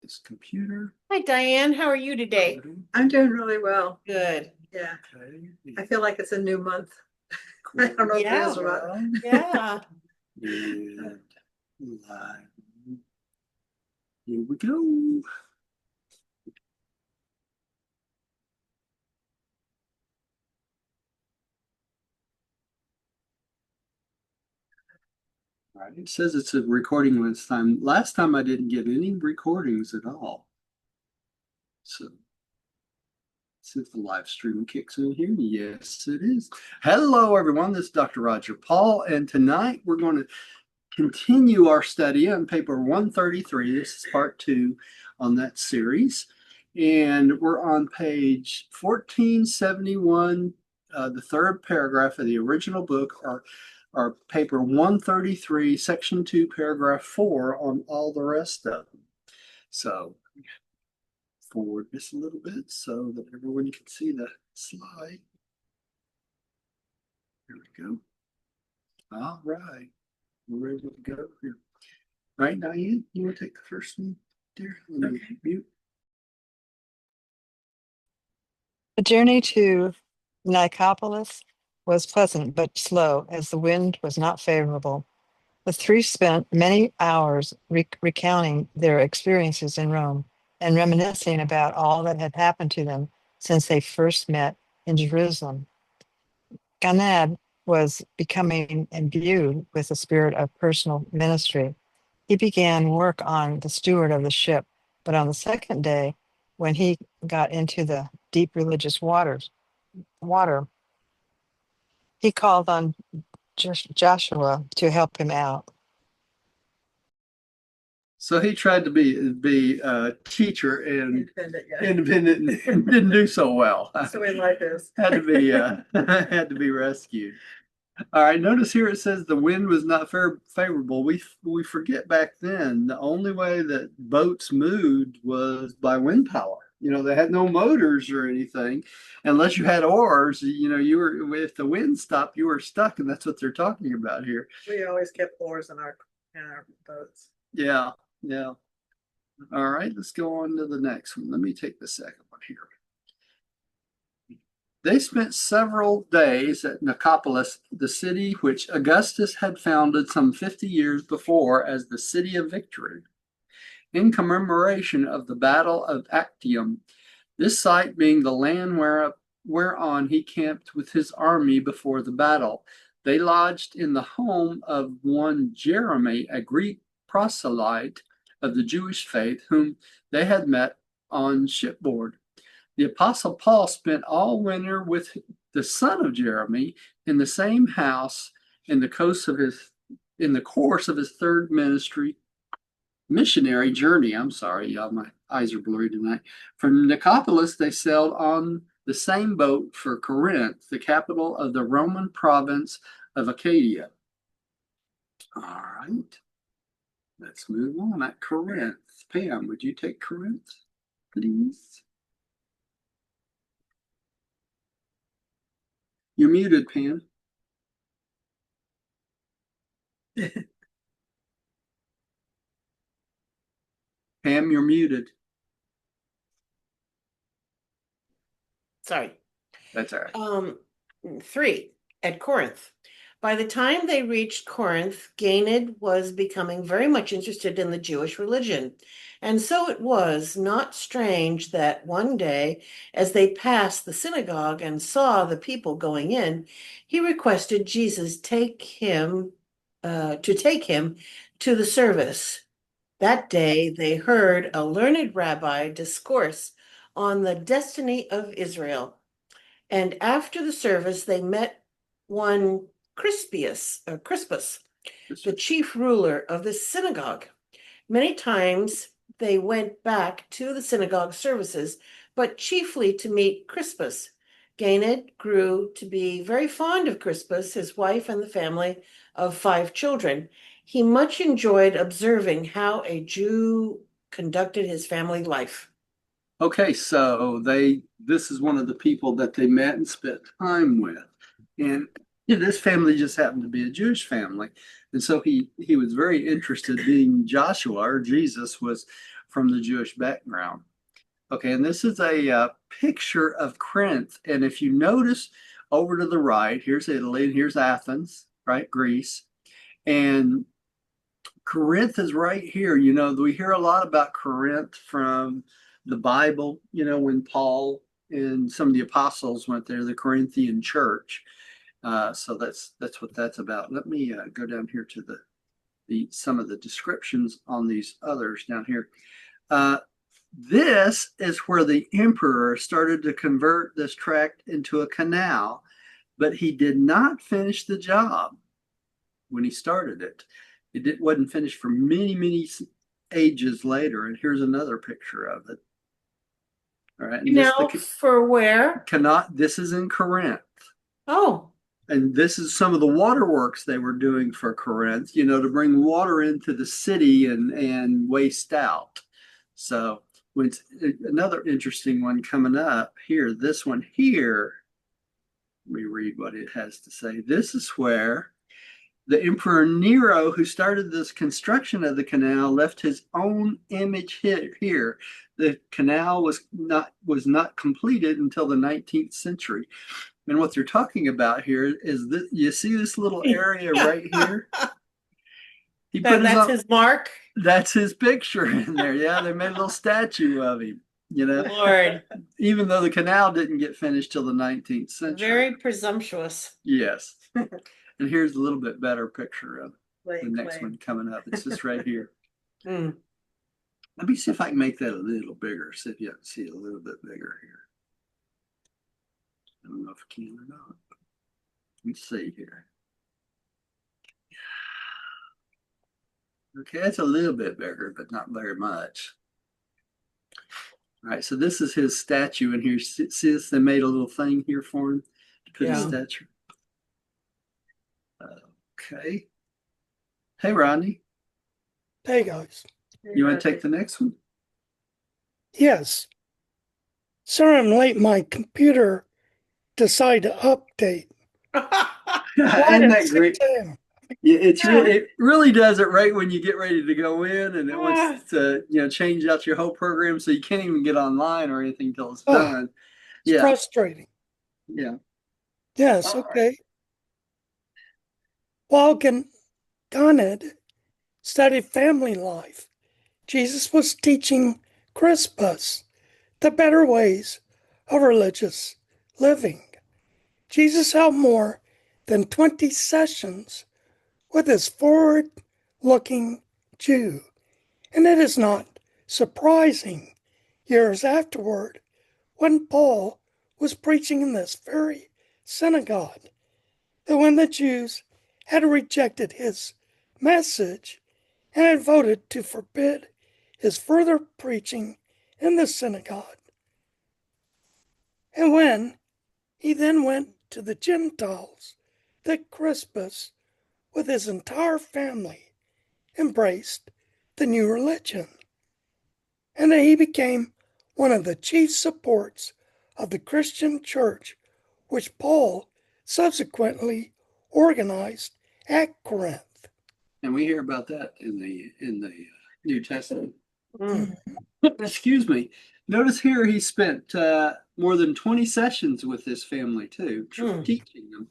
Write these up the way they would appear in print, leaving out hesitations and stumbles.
this computer. Hi, Diane. How are you today? I'm doing really well. Good. Yeah. Okay. I feel like it's a new month. I don't know if it is or not. Yeah. And live. Here we go. All right. It says it's a recording this time. Last time I didn't get any recordings at all. So see if the live stream kicks in here. Yes, it is. Hello, everyone. This is Dr. Roger Paul, and tonight we're going to continue our study on paper 133. This is part 2 on that series. And we're on page 1471, the third paragraph of the original book, or paper 133, section 2, paragraph 4 on all the rest of them. So forward this a little bit so that everyone can see the slide. There we go. All right. We're ready to go here. Right, Diane, you want to take the first one, dear? Let me mute. The journey to Nicopolis was pleasant but slow, as the wind was not favorable. The three spent many hours recounting their experiences in Rome and reminiscing about all that had happened to them since they first met in Jerusalem. Ganad was becoming imbued with the spirit of personal ministry. He began work on the steward of the ship, but on the second day, when he got into the deep religious water, he called on Joshua to help him out. So he tried to be a teacher and Independent, independent and didn't do so well. That's the way life is. Had to be had to be rescued. All right, notice here it says the wind was not favorable. We forget back then the only way that boats moved was by wind power. You know, they had no motors or anything, unless you had oars. You know, you were, if the wind stopped, you were stuck, and that's what they're talking about here. We always kept oars in our boats. Yeah, yeah. All right, let's go on to the next one. Let me take the second one here. They spent several days at Nicopolis, the city which Augustus had founded some 50 years before as the City of Victory, in commemoration of the Battle of Actium, this site being the land whereon he camped with his army before the battle. They lodged in the home of one Jeremy, a Greek proselyte of the Jewish faith, whom they had met on shipboard. The Apostle Paul spent all winter with the son of Jeremy in the same house in the course of his third missionary journey. I'm sorry, y'all, my eyes are blurry tonight. From Nicopolis, they sailed on the same boat for Corinth, the capital of the Roman province of Achaia. All right, let's move on. At Corinth, Pam, would you take Corinth, please? You're muted, Pam. Pam, you're muted. Sorry. That's all right. 3, at Corinth. By the time they reached Corinth, Ganid was becoming very much interested in the Jewish religion. And so it was not strange that one day, as they passed the synagogue and saw the people going in, he requested Jesus to take him to the service. That day, they heard a learned rabbi discourse on the destiny of Israel. And after the service, they met one Crispus, the chief ruler of the synagogue. Many times they went back to the synagogue services, but chiefly to meet Crispus. Ganid grew to be very fond of Crispus, his wife, and the family of 5 children. He much enjoyed observing how a Jew conducted his family life. Okay, so this is one of the people that they met and spent time with. And this family just happened to be a Jewish family. And so he was very interested, being Joshua or Jesus was from the Jewish background. Okay, and this is a picture of Corinth. And if you notice over to the right, here's Italy and here's Athens, right? Greece. And Corinth is right here. You know, we hear a lot about Corinth from the Bible, you know, when Paul and some of the apostles went there, the Corinthian church. So that's what that's about. Let me go down here to the some of the descriptions on these others down here. This is where the emperor started to convert this tract into a canal, but he did not finish the job when he started it. It wasn't finished for many, many ages later. And here's another picture of it. All right. And Now, for where? This is in Corinth. Oh. And this is some of the waterworks they were doing for Corinth, you know, to bring water into the city and waste out. So when another interesting one coming up here, this one here, let me read what it has to say. This is where the Emperor Nero, who started this construction of the canal, left his own image here. The canal was not completed until the 19th century. And what they're talking about here is that you see this little area right here? That's his mark? That's his picture in there. Yeah, they made a little statue of him, you know. Lord. Even though the canal didn't get finished till the 19th century. Very presumptuous. Yes. And here's a little bit better picture of the next one coming up. It's just right here. Mm. Let me see if I can make that a little bigger. See if you can see it a little bit bigger here. I don't know if I can or not. Let's see here. Okay, that's a little bit bigger, but not very much. All right, so this is his statue in here. See this? They made a little thing here for him to put his statue. Okay. Hey, Rodney. Hey, guys. You want to take the next one? Yes. Sorry I'm late. My computer decided to update. Isn't that great? Yeah, it really does it right when you get ready to go in, and it wants to change out your whole program, so you can't even get online or anything till it's done. It's frustrating. Yeah. Yes. Okay. While Ganed studied family life, Jesus was teaching Crispus the better ways of religious living. Jesus held more than 20 sessions with this forward-looking Jew, and it is not surprising years afterward when Paul was preaching in this very synagogue that when the Jews had rejected his message and had voted to forbid his further preaching in the synagogue, and when he then went to the Gentiles, that Crispus with his entire family embraced the new religion, and that he became one of the chief supports of the Christian church, which Paul subsequently organized at Corinth. And we hear about that in the New Testament. Mm. Excuse me. Notice here he spent more than 20 sessions with his family too, teaching them.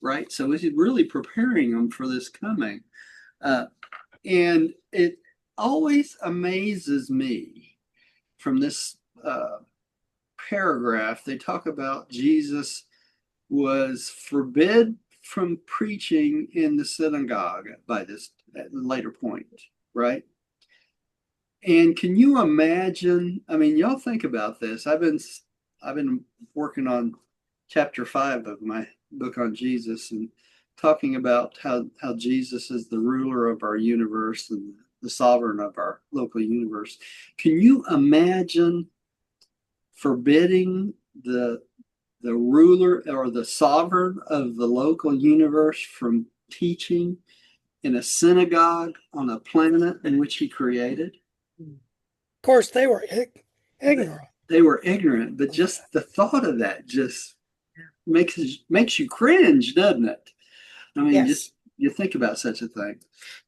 Right, so he's really preparing them for this coming, and it always amazes me from this paragraph. They talk about Jesus was forbid from preaching in the synagogue by this at the later point, right? And can you imagine? I mean, y'all think about this. I've been working on chapter 5 of my book on Jesus and talking about how Jesus is the ruler of our universe and the sovereign of our local universe. Can you imagine forbidding the ruler or the sovereign of the local universe from teaching in a synagogue on a planet in which he created? Of course, they were ignorant. They were ignorant, but just the thought of that just makes you cringe, doesn't it? I mean, just you think about such a thing.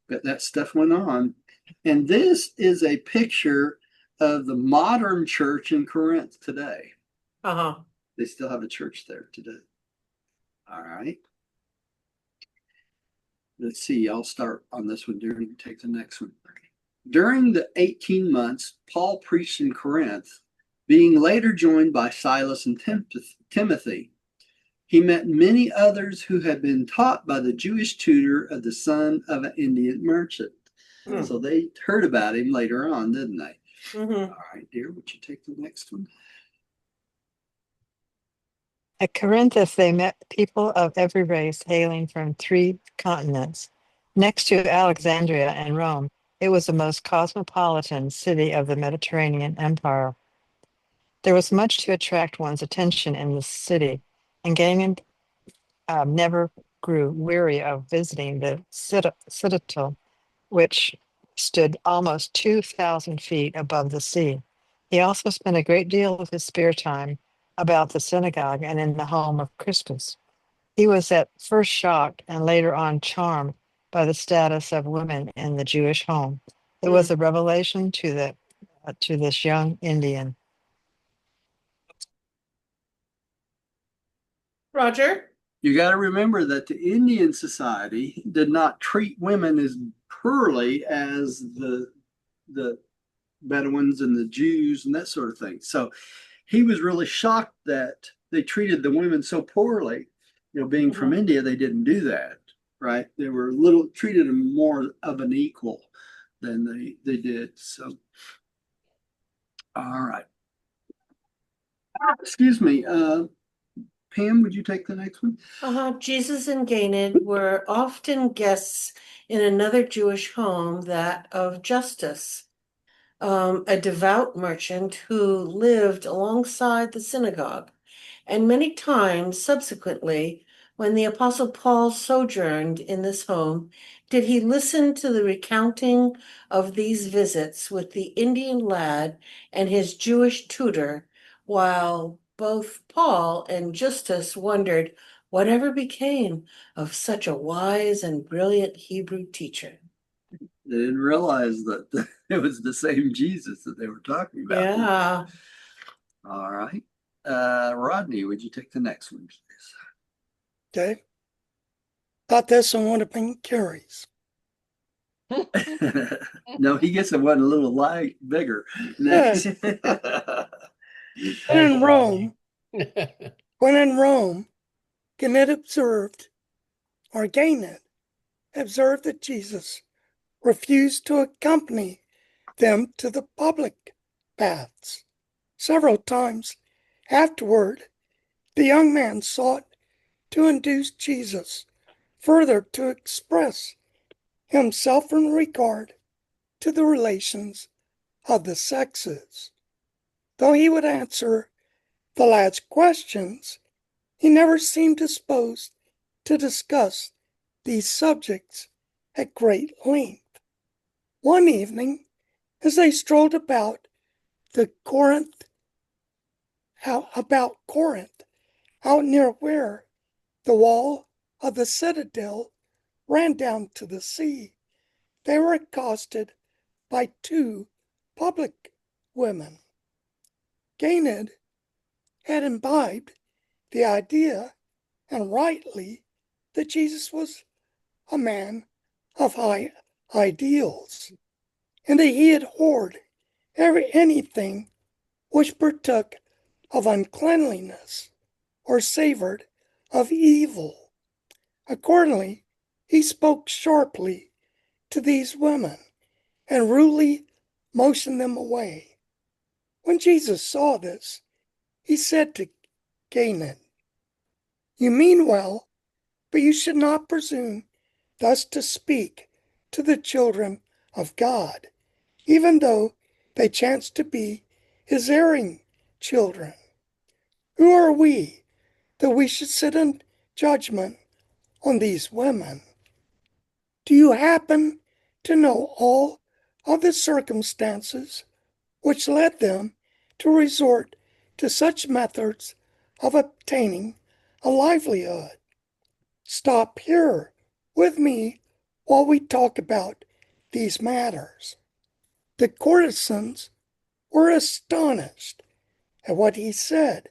But that stuff went on. And this is a picture of the modern church in Corinth today. Uh-huh. They still have a church there today. All right. Let's see. I'll start on this one. During take the next one. During the 18 months, Paul preached in Corinth, being later joined by Silas and Timothy. He met many others who had been taught by the Jewish tutor of the son of an Indian merchant. Hmm. So they heard about him later on, didn't they? Mm-hmm. All right, dear, would you take the next one? At Corinth, they met people of every race hailing from 3 continents. Next to Alexandria and Rome, it was the most cosmopolitan city of the Mediterranean Empire. There was much to attract one's attention in the city, and Gaiman never grew weary of visiting the citadel, which stood almost 2,000 feet above the sea. He also spent a great deal of his spare time about the synagogue and in the home of Crispus. He was at first shocked and later on charmed by the status of women in the Jewish home. It was a revelation to this young Indian. Roger? You got to remember that the Indian society did not treat women as poorly as the Bedouins and the Jews and that sort of thing. So he was really shocked that they treated the women so poorly. You know, being from India, they didn't do that, right? They were treated them more of an equal than they did. So, all right. Excuse me, Pam, would you take the next one? Jesus and Ganid were often guests in another Jewish home, that of Justus, a devout merchant who lived alongside the synagogue. And many times subsequently, when the Apostle Paul sojourned in this home, did he listen to the recounting of these visits with the Indian lad and his Jewish tutor, while both Paul and Justus wondered whatever became of such a wise and brilliant Hebrew teacher. They didn't realize that it was the same Jesus that they were talking about. Yeah. All right. Rodney, would you take the next one, please? Okay. Thought this one would have been Carrie's. No, he gets one a little bigger. Next. When in Rome, Ganid observed that Jesus refused to accompany them to the public baths. Several times afterward, the young man sought to induce Jesus further to express himself in regard to the relations of the sexes. Though he would answer the lad's questions, he never seemed disposed to discuss these subjects at great length. One evening, as they strolled about Corinth, out near where the wall of the citadel ran down to the sea, they were accosted by 2 public women. Ganid had imbibed the idea, and rightly, that Jesus was a man of high ideals, and that he abhorred anything which partook of uncleanliness or savored of evil. Accordingly, he spoke sharply to these women and rudely motioned them away. When Jesus saw this, he said to Ganid, "You mean well, but you should not presume thus to speak to the children of God, even though they chance to be his erring children. Who are we that we should sit in judgment on these women? Do you happen to know all of the circumstances which led them to resort to such methods of obtaining a livelihood? Stop here with me while we talk about these matters." The courtesans were astonished at what he said,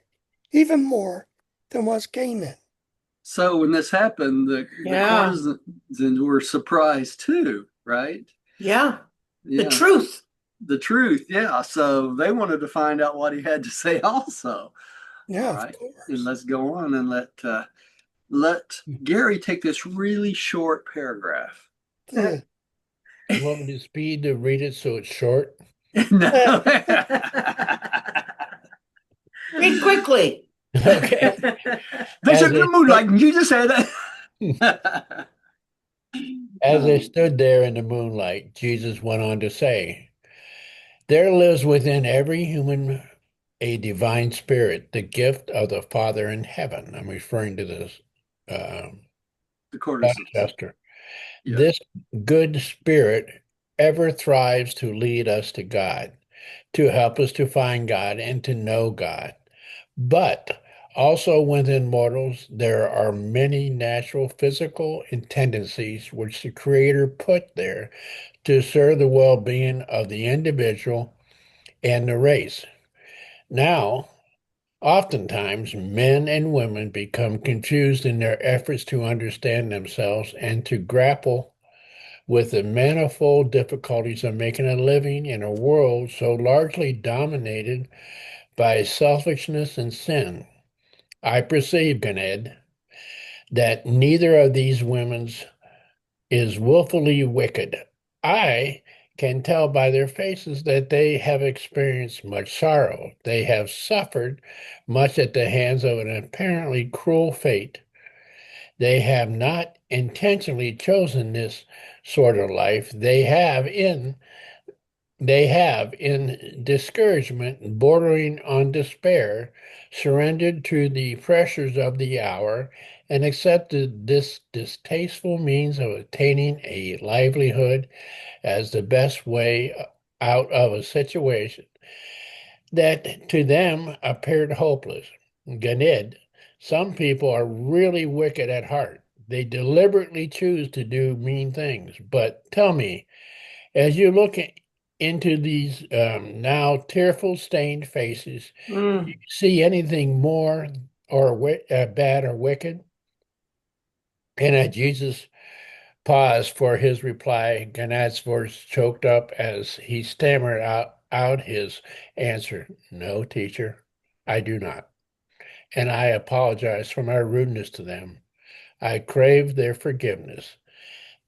even more than was Canaan. So when this happened, the Yeah. courtesans were surprised too, right? Yeah. The Yeah, truth. the truth. Yeah. So they wanted to find out what he had to say also. Yeah, All of right. course. And let's go on and let Gary take this really short paragraph. Ugh. You want me to speed to read it so it's short? No. Read quickly. Okay. They As said they the moonlight, and you just said that. As they stood there in the moonlight, Jesus went on to say, there lives within every human a divine spirit, the gift of the Father in heaven. I'm referring to this The courtesans. Esther. Yeah. This good spirit ever thrives to lead us to God, to help us to find God and to know God. But also within mortals, there are many natural, physical, and tendencies which the Creator put there to serve the well-being of the individual and the race. Now, oftentimes, men and women become confused in their efforts to understand themselves and to grapple with the manifold difficulties of making a living in a world so largely dominated by selfishness and sin. I perceive, Ganed, that neither of these women's is willfully wicked. I can tell by their faces that they have experienced much sorrow. They have suffered much at the hands of an apparently cruel fate. They have not intentionally chosen this sort of life. In discouragement bordering on despair, surrendered to the pressures of the hour and accepted this distasteful means of attaining a livelihood as the best way out of a situation that to them appeared hopeless. Ganid, some people are really wicked at heart. They deliberately choose to do mean things. But tell me, as you look into these now tearful, stained faces, do you see anything more or bad or wicked? And at Jesus paused for his reply, Ganad's voice choked up as he stammered out his answer. No, teacher, I do not. And I apologize for my rudeness to them. I crave their forgiveness.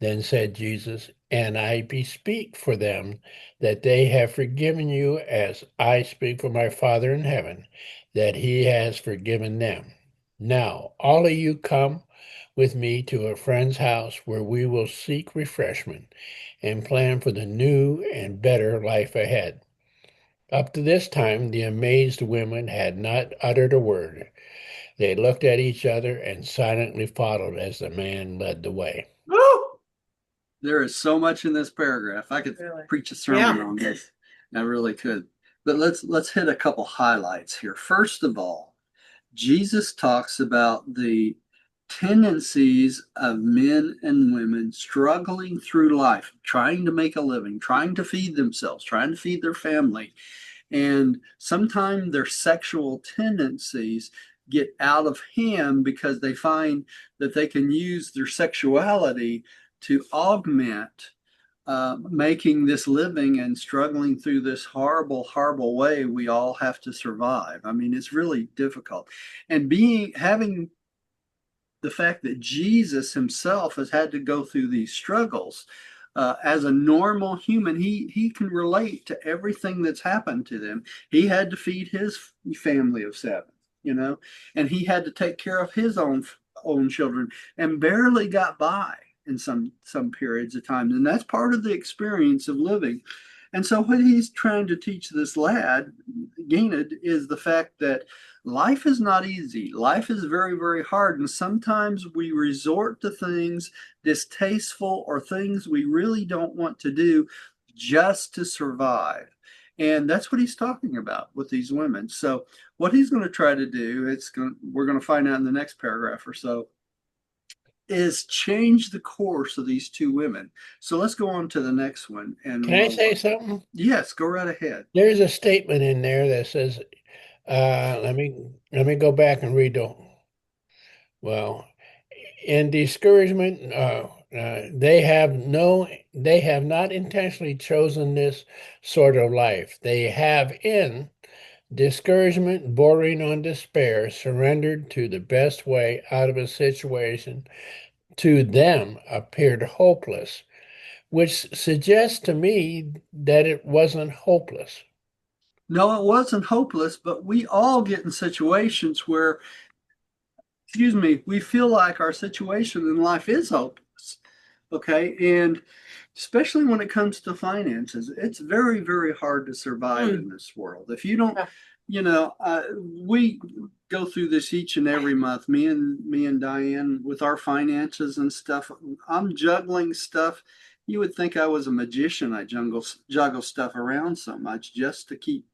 Then said Jesus, and I bespeak for them that they have forgiven you as I speak for my Father in heaven, that he has forgiven them. Now, all of you come with me to a friend's house where we will seek refreshment and plan for the new and better life ahead. Up to this time, the amazed women had not uttered a word. They looked at each other and silently followed as the man led the way. There is so much in this paragraph. I could Really? preach a sermon on this. I really could. But let's hit a couple highlights here. First of all, Jesus talks about the tendencies of men and women struggling through life, trying to make a living, trying to feed themselves, trying to feed their family. And sometimes their sexual tendencies get out of hand because they find that they can use their sexuality to augment making this living and struggling through this horrible, horrible way we all have to survive. I mean, it's really difficult. And having the fact that Jesus himself has had to go through these struggles as a normal human, he can relate to everything that's happened to them. He had to feed his family of seven, and he had to take care of his own children and barely got by in some periods of time. And that's part of the experience of living. And so what he's trying to teach this lad, Ganid, is the fact that life is not easy. Life is very, very hard. And sometimes we resort to things distasteful or things we really don't want to do just to survive. And that's what he's talking about with these women. So what he's going to try to do, we're going to find out in the next paragraph or so, is changed the course of these two women. So let's go on to the next one. And Can I say something? yes, go right ahead. There's a statement in there that says, let me go back and read the, well, in discouragement, they have not intentionally chosen this sort of life. They have in discouragement bordering on despair surrendered to the best way out of a situation to them appeared hopeless, which suggests to me that it wasn't hopeless. No, it wasn't hopeless, but we all get in situations where, excuse me, we feel like our situation in life is hopeless. Okay. And especially when it comes to finances, it's very, very hard to survive in this world. If you don't, we go through this each and every month, me and Diane, with our finances and stuff. I'm juggling stuff. You would think I was a magician. I juggle stuff around so much just to keep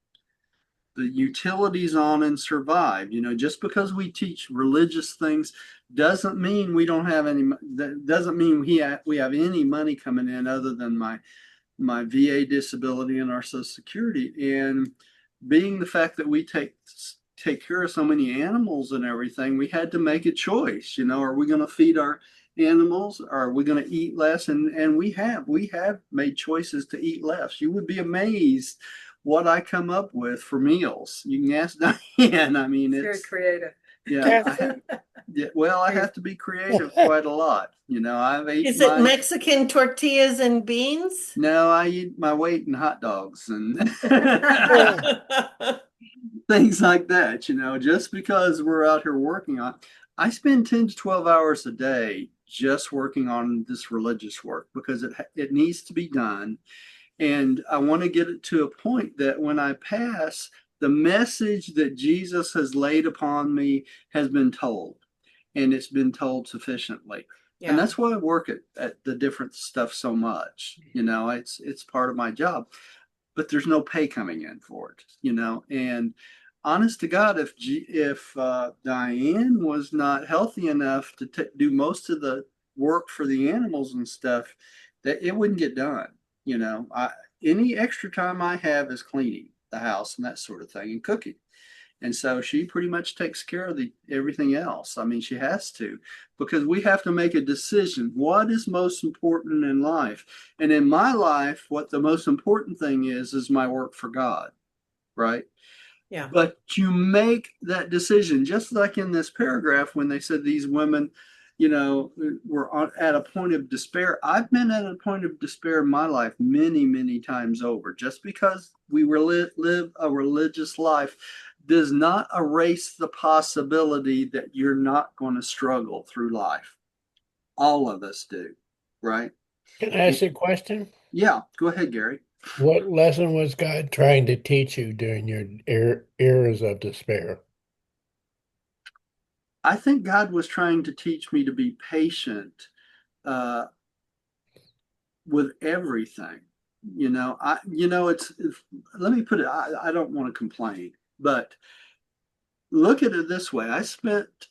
the utilities on and survive. Just because we teach religious things doesn't mean we don't have any. That doesn't mean we have any money coming in other than my VA disability and our Social Security. And being the fact that we take care of so many animals and everything, we had to make a choice. Are we going to feed our animals? Or are we going to eat less? And we have made choices to eat less. You would be amazed what I come up with for meals. You can ask Diane. I mean, It's very creative. Yeah, I have to be creative quite a lot. I've ate. Is it Mexican tortillas and beans? No, I eat my weight in hot dogs and things like that. Just because we're out here working on, I spend 10 to 12 hours a day just working on this religious work because it needs to be done. And I want to get it to a point that when I pass, the message that Jesus has laid upon me has been told, and it's been told sufficiently. Yeah. And that's why I work at the different stuff so much. It's part of my job, but there's no pay coming in for it. And honest to God, if Diane was not healthy enough to do most of the work for the animals and stuff, that it wouldn't get done. Any extra time I have is cleaning the house and that sort of thing and cooking. And so she pretty much takes care of everything else. I mean, she has to, because we have to make a decision. What is most important in life? And in my life, what the most important thing is my work for God, right? Yeah. But you make that decision, just like in this paragraph when they said these women, were at a point of despair. I've been at a point of despair in my life many, many times over. Just because we live a religious life does not erase the possibility that you're not going to struggle through life. All of us do, right? Can I ask you a question? Yeah, go ahead, Gary. What lesson was God trying to teach you during your eras of despair? I think God was trying to teach me to be patient with everything. Let me put it, I don't want to complain, but look at it this way. I spent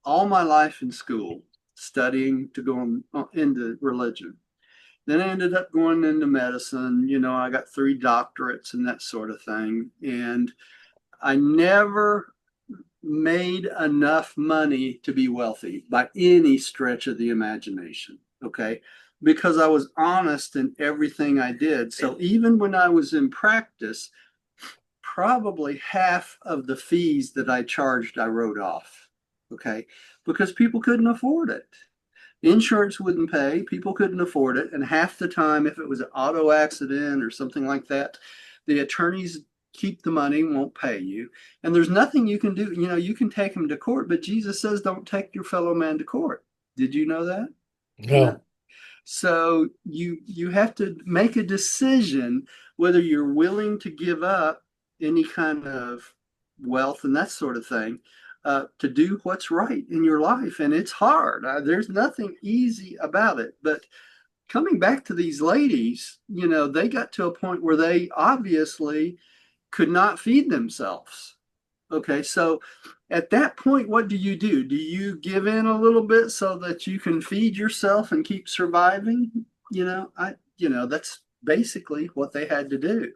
all my life in school studying to go into religion. Then I ended up going into medicine. I got 3 doctorates and that sort of thing. And I never made enough money to be wealthy by any stretch of the imagination. Okay. Because I was honest in everything I did. So even when I was in practice, probably half of the fees that I charged, I wrote off. Okay. Because people couldn't afford it. Insurance wouldn't pay, people couldn't afford it. And half the time, if it was an auto accident or something like that, the attorneys keep the money, won't pay you. And there's nothing you can do. You can take them to court, but Jesus says, don't take your fellow man to court. Did you know that? No. So you have to make a decision whether you're willing to give up any kind of wealth and that sort of thing to do what's right in your life. And it's hard. There's nothing easy about it. But coming back to these ladies, they got to a point where they obviously could not feed themselves. Okay, so at that point, what do? Do you give in a little bit so that you can feed yourself and keep surviving? That's basically what they had to do.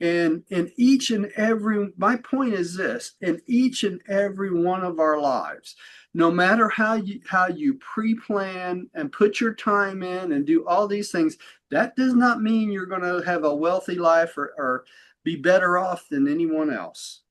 And in each and every, my point is this, in each and every one of our lives, no matter how you pre-plan and put your time in and do all these things, that does not mean you're going to have a wealthy life or be better off than anyone else.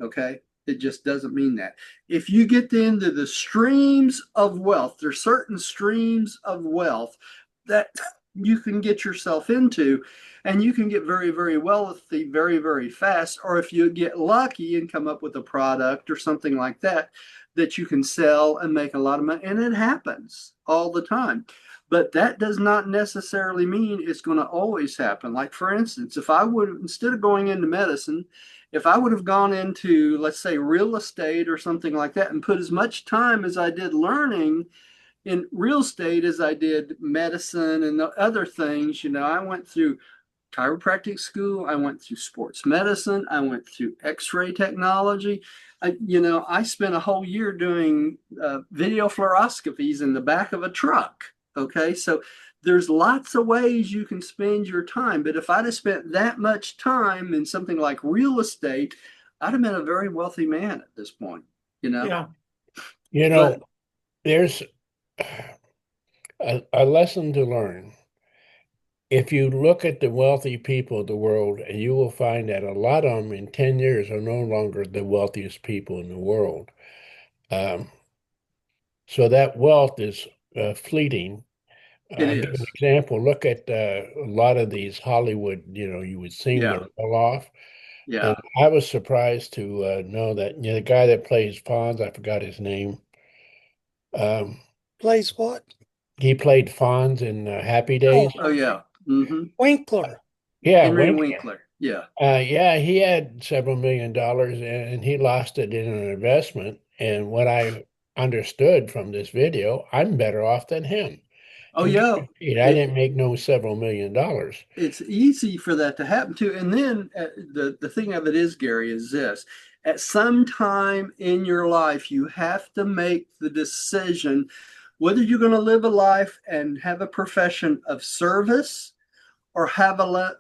Okay? It just doesn't mean that. If you get into the streams of wealth, there's certain streams of wealth that you can get yourself into, and you can get very, very wealthy very, very fast. Or if you get lucky and come up with a product or something like that, that you can sell and make a lot of money. And it happens all the time. But that does not necessarily mean it's going to always happen. Like, for instance, if I would, instead of going into medicine, if I would have gone into, let's say, real estate or something like that and put as much time as I did learning in real estate as I did medicine and the other things, I went through chiropractic school, I went through sports medicine, I went through x-ray technology. I spent a whole year doing video fluoroscopies in the back of a truck. Okay, so there's lots of ways you can spend your time. But if I'd have spent that much time in something like real estate, I'd have been a very wealthy man at this point, Yeah. But there's a lesson to learn. If you look at the wealthy people of the world, and you will find that a lot of them in 10 years are no longer the wealthiest people in the world. So that wealth is fleeting. It I'll give an is. example. Look at a lot of these Hollywood, you would sing Yeah. they're well off. And Yeah. I was surprised to know that the guy that plays Fonz, I forgot his name. Um, Plays what? he played Fonz in Happy Oh, Days. Oh, yeah. Mm-hmm. Winkler. Yeah, Henry Wink. Winkler. Yeah. Yeah, he had several $1 million and he lost it in an investment. And what I understood from this video, I'm better off than him. Oh, And yeah. I didn't make no several $1 million. It's easy for that to happen too. And then the thing of it is, Gary, is this: at some time in your life, you have to make the decision whether you're going to live a life and have a profession of service or have a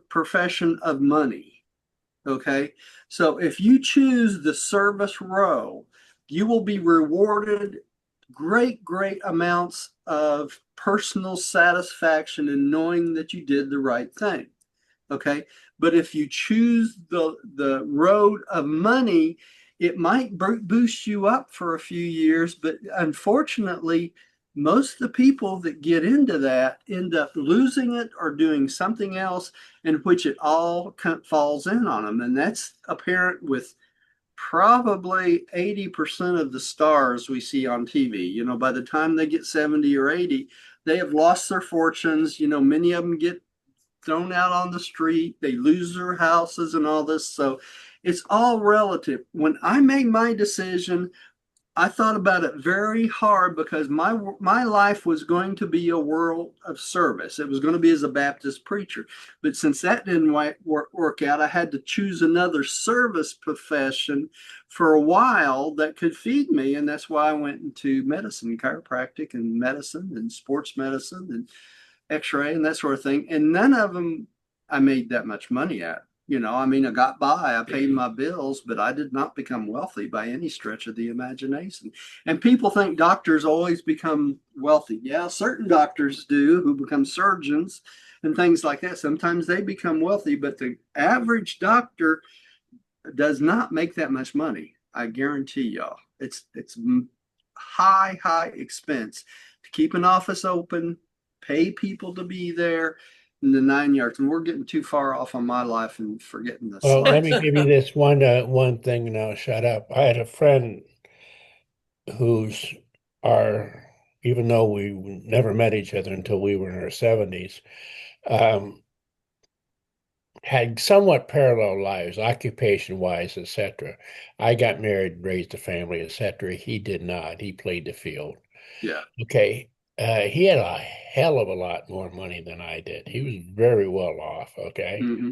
profession of money. Okay. So if you choose the service row, you will be rewarded great, great amounts of personal satisfaction in knowing that you did the right thing. Okay. But if you choose the road of money, it might boost you up for a few years. But unfortunately, most of the people that get into that end up losing it or doing something else in which it all falls in on them. And that's apparent with probably 80% of the stars we see on TV. By the time they get 70 or 80, they have lost their fortunes. Many of them get thrown out on the street, they lose their houses and all this. So it's all relative. When I made my decision, I thought about it very hard because my life was going to be a world of service. It was going to be as a Baptist preacher. But since that didn't work out, I had to choose another service profession for a while that could feed me. And that's why I went into medicine, chiropractic and medicine and sports medicine and x-ray and that sort of thing. And none of them I made that much money at. I got by, I paid my bills, but I did not become wealthy by any stretch of the imagination. And people think doctors always become wealthy. Yeah, certain doctors do who become surgeons and things like that. Sometimes they become wealthy, but the average doctor does not make that much money. I guarantee y'all. It's high, high expense to keep an office open, pay people to be there in the 9 yards. And we're getting too far off on my life and forgetting the Well, let slides. me give you this one thing and I'll shut up. I had a friend who's our, even though we never met each other until we were in our 70s, um, had somewhat parallel lives, occupation-wise, etc. I got married, raised a family, etc. He did not. He played the field. Yeah. Okay. He had a hell of a lot more money than I did. He was very well off. Okay. Mm-hmm.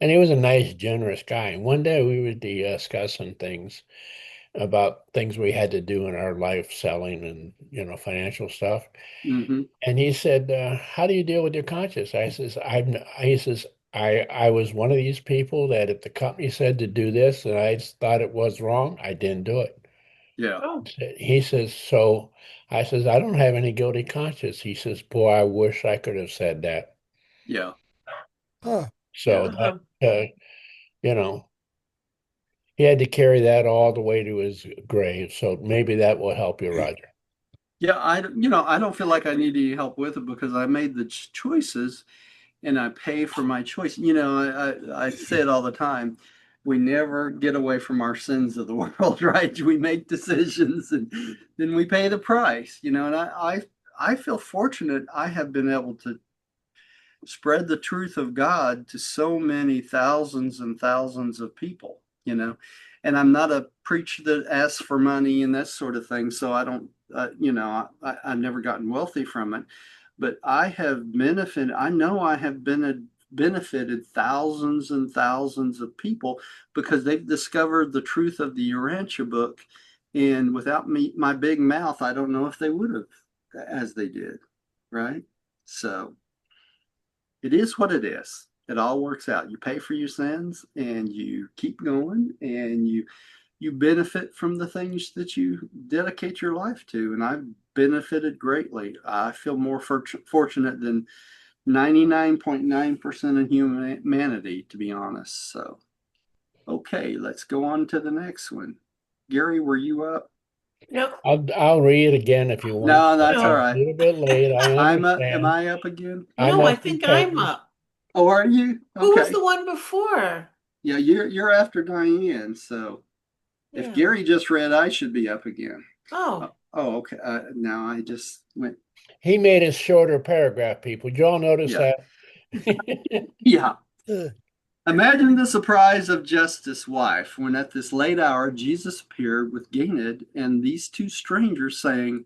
And he was a nice, generous guy. And one day we were discussing things about things we had to do in our life, selling and, financial stuff. Mm-hmm. And he said, how do you deal with your conscience? He says, I was one of these people that if the company said to do this and I thought it was wrong, I didn't do it. Yeah. Oh, He says, so I says, I don't have any guilty conscience. He says, boy, I wish I could have said that. Yeah. Huh. So Yeah. that, uh-huh. you know, he had to carry that all the way to his grave. So maybe that will help you, Roger. Yeah. I don't feel like I need any help with it because I made the choices and I pay for my choice. I say it all the time. We never get away from our sins of the world, right? We make decisions and then we pay the price, and I feel fortunate I have been able to spread the truth of God to so many thousands and thousands of people. And I'm not a preacher that asks for money and that sort of thing. So I don't, I've never gotten wealthy from it, but I have benefited. I know I have benefited thousands and thousands of people because they've discovered the truth of the Urantia book. And without me, my big mouth, I don't know if they would have as they did. Right. So it is what it is. It all works out. You pay for your sins and you keep going and you benefit from the things that you dedicate your life to. And I've benefited greatly. I feel more fortunate than 99.9% of humanity, to be honest. So, okay, let's go on to the next one. Gary, were you up? No, I'll read it again if you want. No, that's all no, I'm a right. little bit late. I I'm up. Am understand. I up again? I no, I must be think I'm petty. up. Oh, are you? Who was Okay. the one before? Yeah, you're after Diane. So if Yeah. Gary just read, I should be up again. Oh, Oh, okay. Now I just went. He made a shorter paragraph, people. Did you all notice Yeah. that? Yeah. Uh, Imagine the surprise of Justice's wife when at this late hour Jesus appeared with Ganid and these two strangers saying,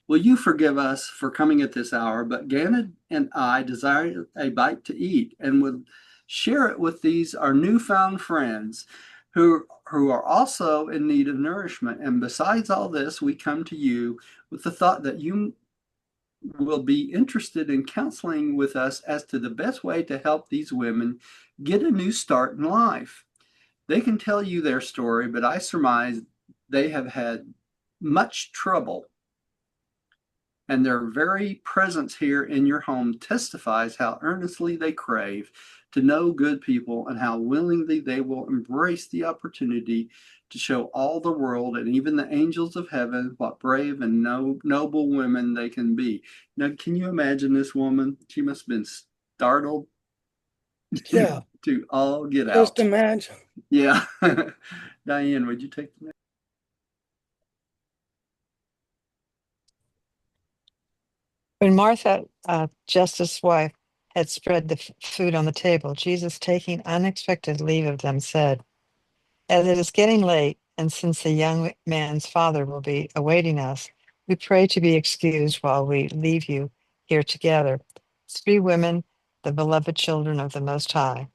will you forgive us for coming at this hour? But Ganid and I desire a bite to eat and would share it with these our newfound friends who are also in need of nourishment. And besides all this, we come to you with the thought that you will be interested in counseling with us as to the best way to help these women get a new start in life. They can tell you their story, but I surmise they have had much trouble, and their very presence here in your home testifies how earnestly they crave to know good people and how willingly they will embrace the opportunity to show all the world and even the angels of heaven what brave and noble women they can be. Now, can you imagine this woman? She must have been startled yeah, to all get just out. imagine. Yeah. Diane, would you take the next? When Martha, Justice's wife, had spread the food on the table, Jesus, taking unexpected leave of them, said, as it is getting late, and since the young man's father will be awaiting us, we pray to be excused while we leave you here together, 3 women, the beloved children of the Most High.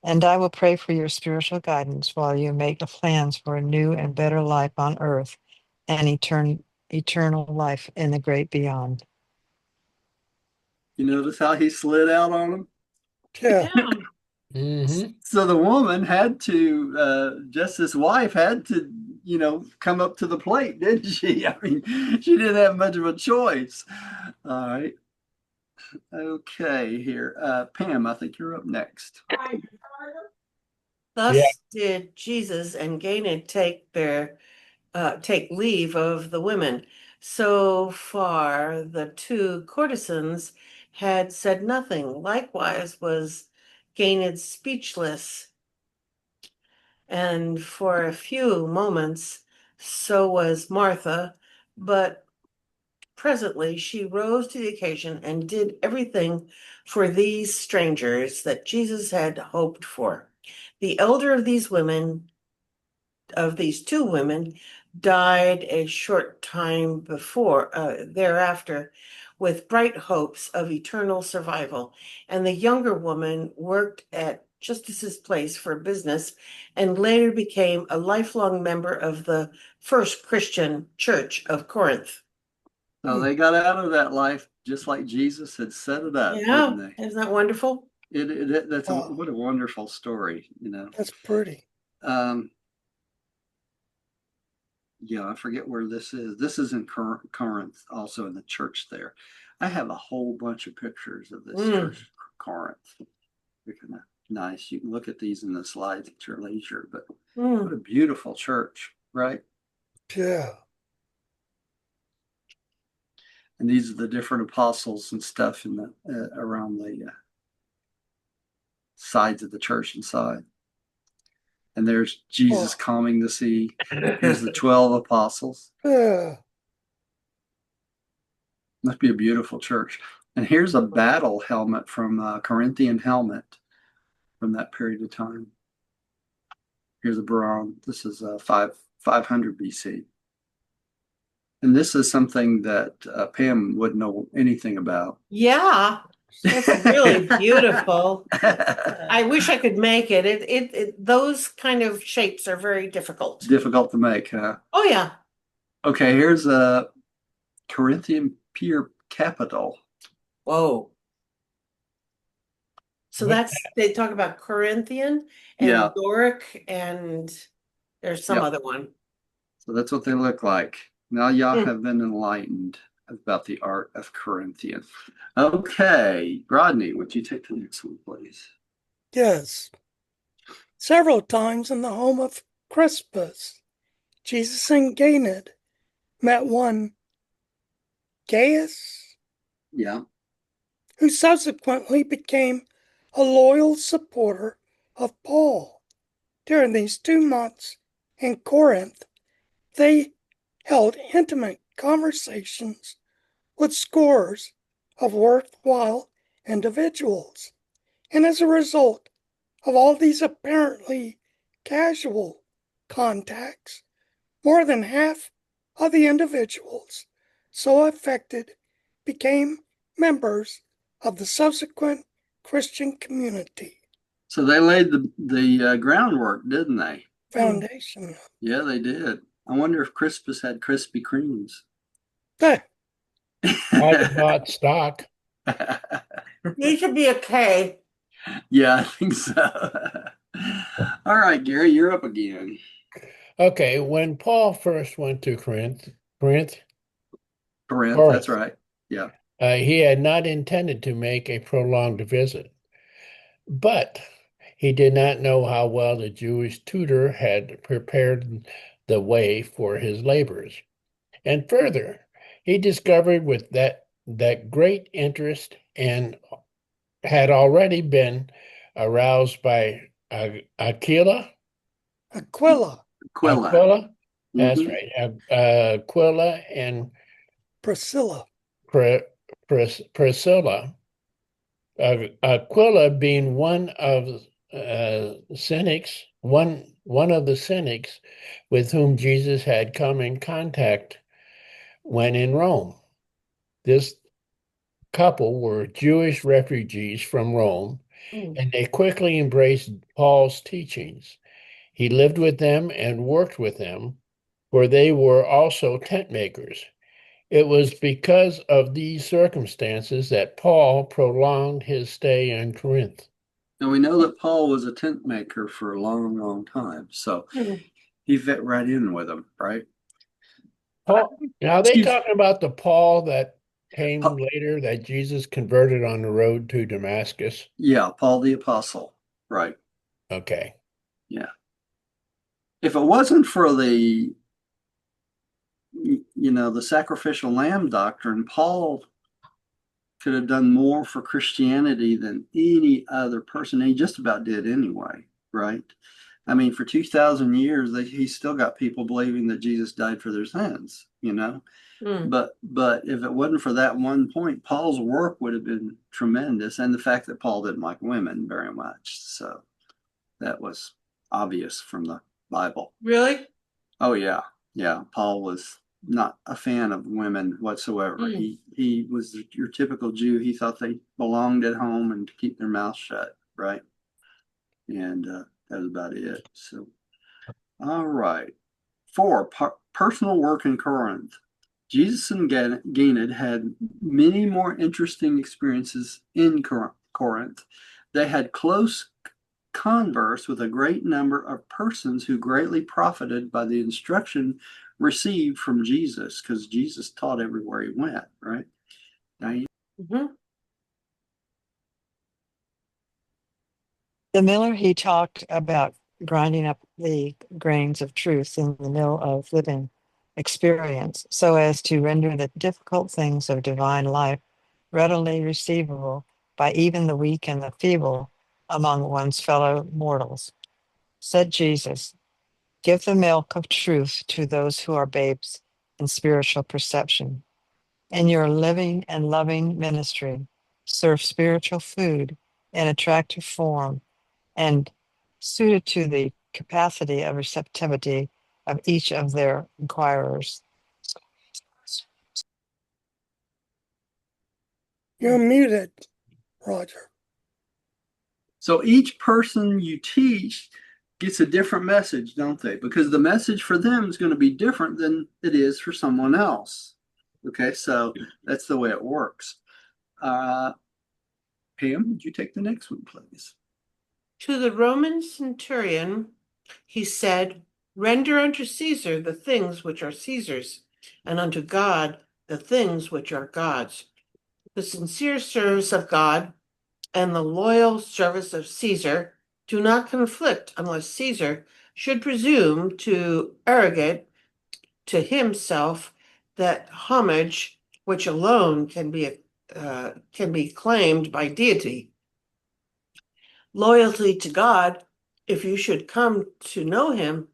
And I will pray for your spiritual guidance while you make the plans for a new and better life on earth and eternal life in the great beyond. You notice how he slid out on them? Yeah, yeah. Mm-hmm. So the woman had to, Justice's wife had to, come up to the plate, didn't she? I mean, she didn't have much of a choice. All right. Okay, here. Pam, I think you're up next. Yeah. Thus did Jesus and Ganid take leave of the women. So far, the two courtesans had said nothing. Likewise was Ganid speechless, and for a few moments, so was Martha, but presently she rose to the occasion and did everything for these strangers that Jesus had hoped for. The elder of these 2 women, died a short time thereafter, with bright hopes of eternal survival, and the younger woman worked at Justus's place for business and later became a lifelong member of the first Christian church of Corinth. So they got out of that life just like Jesus had set it up, Yeah, didn't they? isn't that wonderful? That's what a wonderful story, you know. That's pretty. Yeah, I forget where this is. This is in Corinth, also in the church there. I have a whole bunch of pictures of this church, Corinth. They're kind of nice. You can look at these in the slides at your leisure, but what a beautiful church, right? Yeah. And these are the different apostles and stuff in the around the sides of the church inside. And there's Jesus calming the sea. Here's the 12 apostles. Yeah. Must be a beautiful church. And here's a battle helmet from Corinthian helmet from that period of time. Here's a bronze. This is 500 BC. And this is something that Pam wouldn't know anything about. Yeah, that's really beautiful. I wish I could make it. Those kind of shapes are very difficult. Difficult to make, huh? Oh yeah. Okay, here's a Corinthian pier capital. Whoa. So they talk about Corinthian and Doric, and there's some other one. So that's what they look like. Now y'all have been enlightened about the art of Corinthian. Okay, Rodney, would you take the next one, please? Yes. Several times in the home of Crispus, Jesus and Ganid met one Gaius, who subsequently became a loyal supporter of Paul. During these 2 months in Corinth, they held intimate conversations with scores of worthwhile individuals. And as a result of all these apparently casual contacts, more than half of the individuals so affected became members of the subsequent Christian community. So they laid the groundwork, didn't they? Foundation. Yeah, they did. I wonder if Crispus had Krispy Kremes. Hey. I bought stock. These should be a K. Yeah, I think so. All right, Gary, you're up again. Okay, when Paul first went to Corinth, that's right. Yeah. He had not intended to make a prolonged visit, but he did not know how well the Jewish tutor had prepared the way for his labors. And further, he discovered with that great interest and had already been aroused by Aquila. That's right. Aquila and Priscilla. Priscilla. Aquila being one of cynics, one of the cynics with whom Jesus had come in contact when in Rome. This couple were Jewish refugees from Rome, and they quickly embraced Paul's teachings. He lived with them and worked with them, for they were also tent makers. It was because of these circumstances that Paul prolonged his stay in Corinth. And we know that Paul was a tent maker for a long, long time. So he fit right in with them, right? Paul, now are they talking about the Paul that came later that Jesus converted on the road to Damascus? Yeah, Paul the Apostle, right. Okay. Yeah. If it wasn't for the sacrificial lamb doctrine, Paul could have done more for Christianity than any other person. He just about did anyway, right? I mean, for 2,000 years, he still got people believing that Jesus died for their sins, But if it wasn't for that one point, Paul's work would have been tremendous. And the fact that Paul didn't like women very much. So that was obvious from the Bible. Really? Oh, yeah. Yeah. Paul was not a fan of women whatsoever. He was your typical Jew. He thought they belonged at home and to keep their mouth shut, right? And that was about it. So, all right. 4, personal work in Corinth. Jesus and Ganid had many more interesting experiences in Corinth. They had close converse with a great number of persons who greatly profited by the instruction received from Jesus, because Jesus taught everywhere he went, right? Mhm. The miller, he talked about grinding up the grains of truth in the mill of living experience so as to render the difficult things of divine life readily receivable by even the weak and the feeble among one's fellow mortals. Said Jesus, give the milk of truth to those who are babes in spiritual perception. In your living and loving ministry, serve spiritual food in attractive form and suited to the capacity of receptivity of each of their inquirers. You're muted, Roger. So each person you teach gets a different message, don't they? Because the message for them is going to be different than it is for someone else. Okay, so that's the way it works. Pam, would you take the next one, please? To the Roman centurion, he said, render unto Caesar the things which are Caesar's, and unto God the things which are God's. The sincere service of God and the loyal service of Caesar do not conflict unless Caesar should presume to arrogate to himself that homage which alone can be claimed by deity. Loyalty to God, if you should come to know him,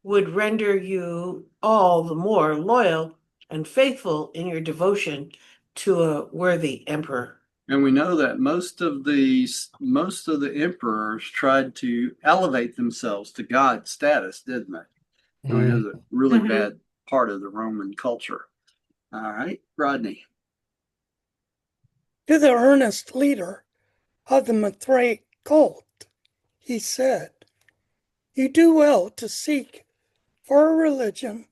would render you all the more loyal and faithful in your devotion to a worthy emperor. And we know that most of the emperors tried to elevate themselves to God status, didn't they? And we know that really bad part of the Roman culture. All right, Rodney. To the earnest leader of the Mithraic cult, he said, you do well to seek for a religion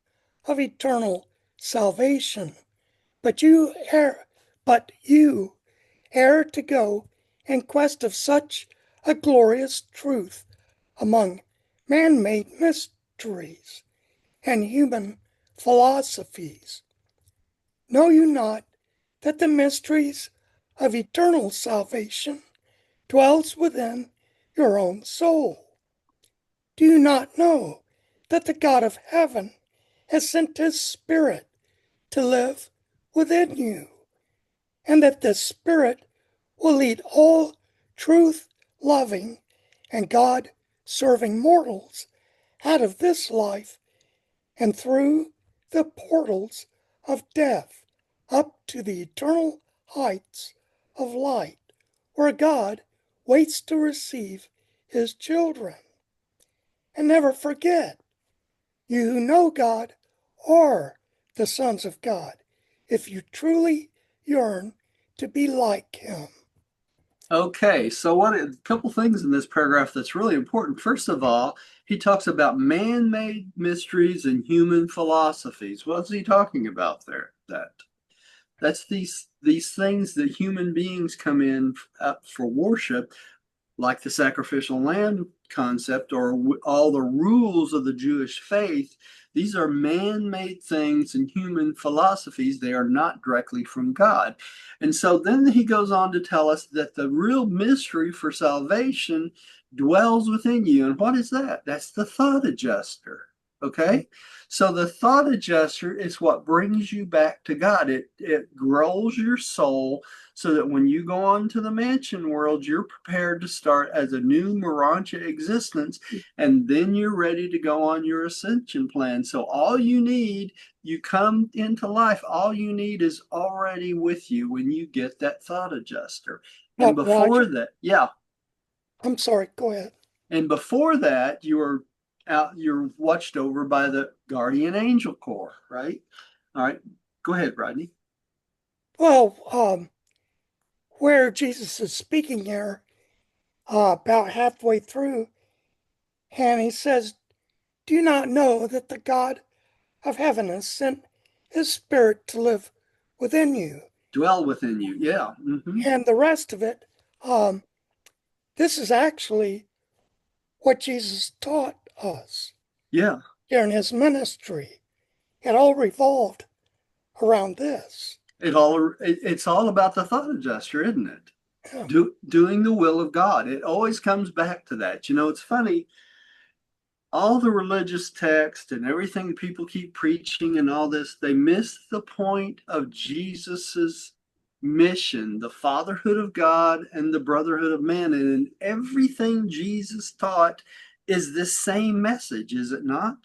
of eternal salvation, but you err to go in quest of such a glorious truth among man-made mysteries and human philosophies. Know you not that the mysteries of eternal salvation dwells within your own soul? Do you not know that the God of heaven has sent his Spirit to live within you, and that this Spirit will lead all truth-loving and God-serving mortals out of this life and through the portals of death up to the eternal heights of light, where God waits to receive his children. And never forget, you who know God are the sons of God, if you truly yearn to be like him. Okay, so a couple things in this paragraph that's really important. First of all, he talks about man-made mysteries and human philosophies. What's he talking about there? That's these things that human beings come in for worship, like the sacrificial lamb concept or all the rules of the Jewish faith. These are man-made things and human philosophies. They are not directly from God. And so then he goes on to tell us that the real mystery for salvation dwells within you. And what is that? That's the thought adjuster. Okay? So the thought adjuster is what brings you back to God. It grows your soul so that when you go on to the mansion world, you're prepared to start as a new Urantia existence, and then you're ready to go on your ascension plan. So all you need, you come into life, all you need is already with you when you get that thought adjuster. And before Roger, that, yeah. I'm sorry, go ahead. And before that, you're watched over by the guardian angel corps, right? All right, go ahead, Rodney. Well, where Jesus is speaking here about halfway through, and he says, "Do you not know that the God of heaven has sent his Spirit to live within you?" Dwell within you. Yeah. Hmm. And the rest of it, this is actually what Jesus taught us Yeah. during his ministry. It all revolved around this. It's all about the thought adjuster, isn't it? Yeah. Doing the will of God. It always comes back to that. You know, it's funny, all the religious text and everything people keep preaching and all this, they miss the point of Jesus's mission, the fatherhood of God and the brotherhood of man. And everything Jesus taught is this same message, is it not?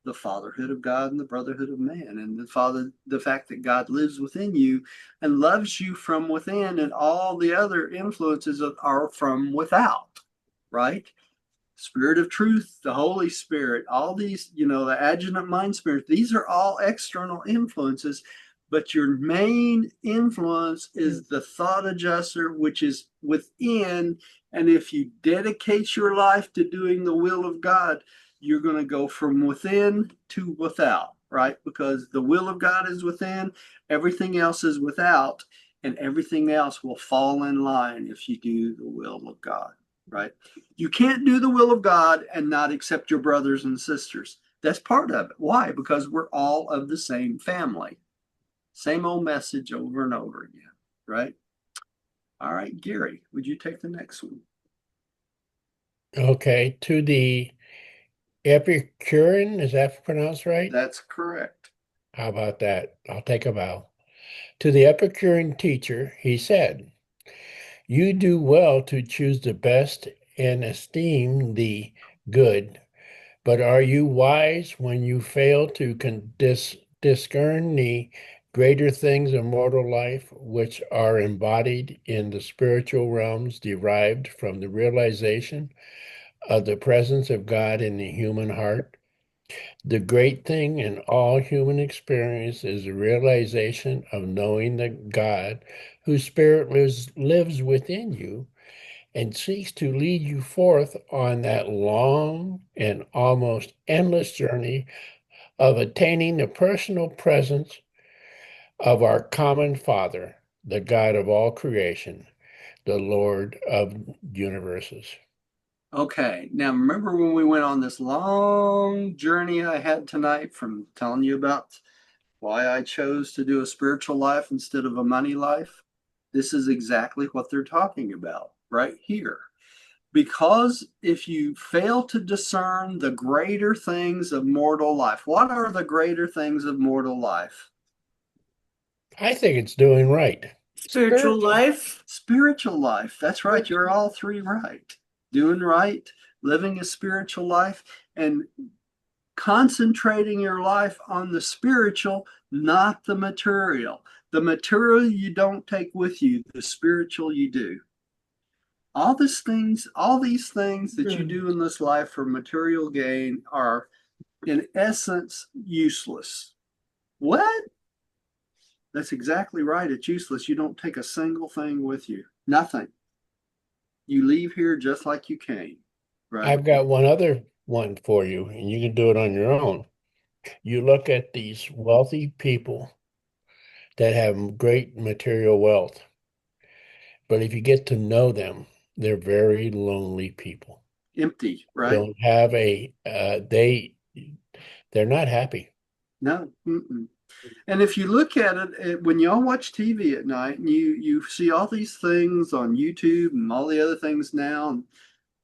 The fatherhood of God and the brotherhood of man, and the fact that God lives within you and loves you from within, and all the other influences are from without, right? Spirit of truth, the Holy Spirit, all these, the adjutant mind spirit, these are all external influences, but your main influence is the thought adjuster, which is within. And if you dedicate your life to doing the will of God, you're going to go from within to without, right? Because the will of God is within, everything else is without, and everything else will fall in line if you do the will of God, right? You can't do the will of God and not accept your brothers and sisters. That's part of it. Why? Because we're all of the same family. Same old message over and over again, right? All right, Gary, would you take the next one? Okay, to the Epicurean, is that pronounced right? That's correct. How about that? I'll take a bow. To the Epicurean teacher, he said, "You do well to choose the best and esteem the good, but are you wise when you fail to discern the greater things of mortal life, which are embodied in the spiritual realms derived from the realization of the presence of God in the human heart? The great thing in all human experience is the realization of knowing that God, whose spirit lives within you and seeks to lead you forth on that long and almost endless journey of attaining the personal presence of our common Father, the God of all creation, the Lord of universes." Okay, now remember when we went on this long journey I had tonight from telling you about why I chose to do a spiritual life instead of a money life? This is exactly what they're talking about right here. Because if you fail to discern the greater things of mortal life, what are the greater things of mortal life? I think it's doing right. Spiritual life. Spiritual life. That's right. You're all three right. Doing right, living a spiritual life, and concentrating your life on the spiritual, not the material. The material you don't take with you, the spiritual you do. All these things that you do in this life for material gain are in essence useless. What? That's exactly right. It's useless. You don't take a single thing with you. Nothing. You leave here just like you came, right? I've got one other one for you, and you can do it on your own. You look at these wealthy people that have great material wealth, but if you get to know them, they're very lonely people. Empty, They right? don't have they're not happy. No. Mm-mm. And if you look at it, when y'all watch TV at night and you see all these things on YouTube and all the other things now, and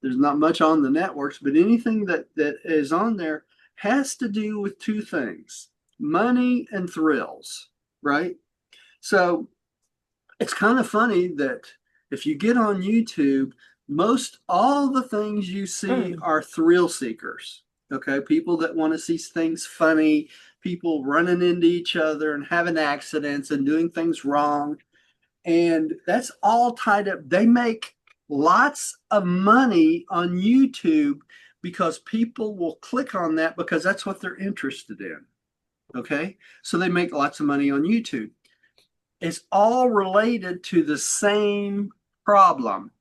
there's not much on the networks, but anything that is on there has to do with two things: money and thrills, right? So it's kind of funny that if you get on YouTube, most all the things you see are thrill seekers. Okay, people that want to see things funny, people running into each other and having accidents and doing things wrong. And that's all tied up. They make lots of money on YouTube because people will click on that because that's what they're interested in. Okay, so they make lots of money on YouTube. It's all related to the same problem.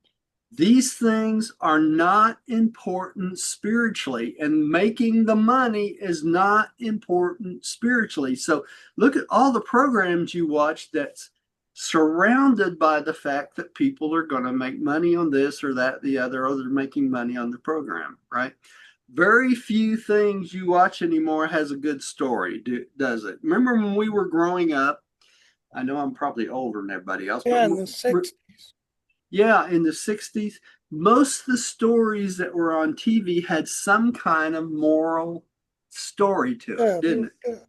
These things are not important spiritually, and making the money is not important spiritually. So look at all the programs you watch that's surrounded by the fact that people are going to make money on this or that, the other, or they're making money on the program, right? Very few things you watch anymore has a good story, does it? Remember when we were growing up? I know I'm probably older than everybody else, Yeah, but in the 60s. yeah, in the 60s, most of the stories that were on TV had some kind of moral story to it, Yeah, they didn't were it? good.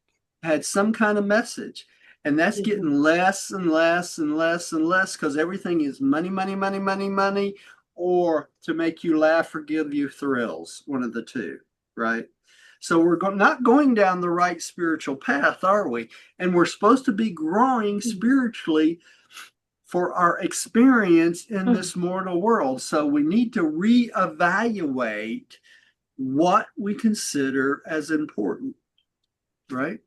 Had some kind of message. And that's getting less and less and less and less because everything is money, money, money, money, money, or to make you laugh or give you thrills, one of the two, right? So we're not going down the right spiritual path, are we? And we're supposed to be growing spiritually for our experience in this mortal world. So we need to reevaluate what we consider as important, right?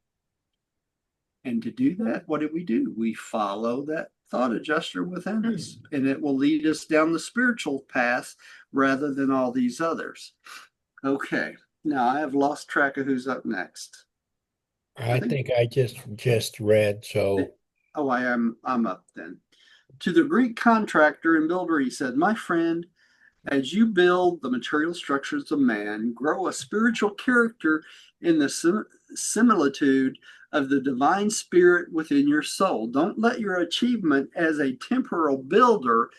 And to do that, what do? We follow that thought adjuster within us, and it will lead us down the spiritual path rather than all these others. Okay, now I have lost track of who's up next. I think I just read, so Oh, I'm up then. To the Greek contractor and builder, he said, "My friend, as you build the material structures of man, grow a spiritual character in the similitude of the divine spirit within your soul. Don't let your achievement as a temporal builder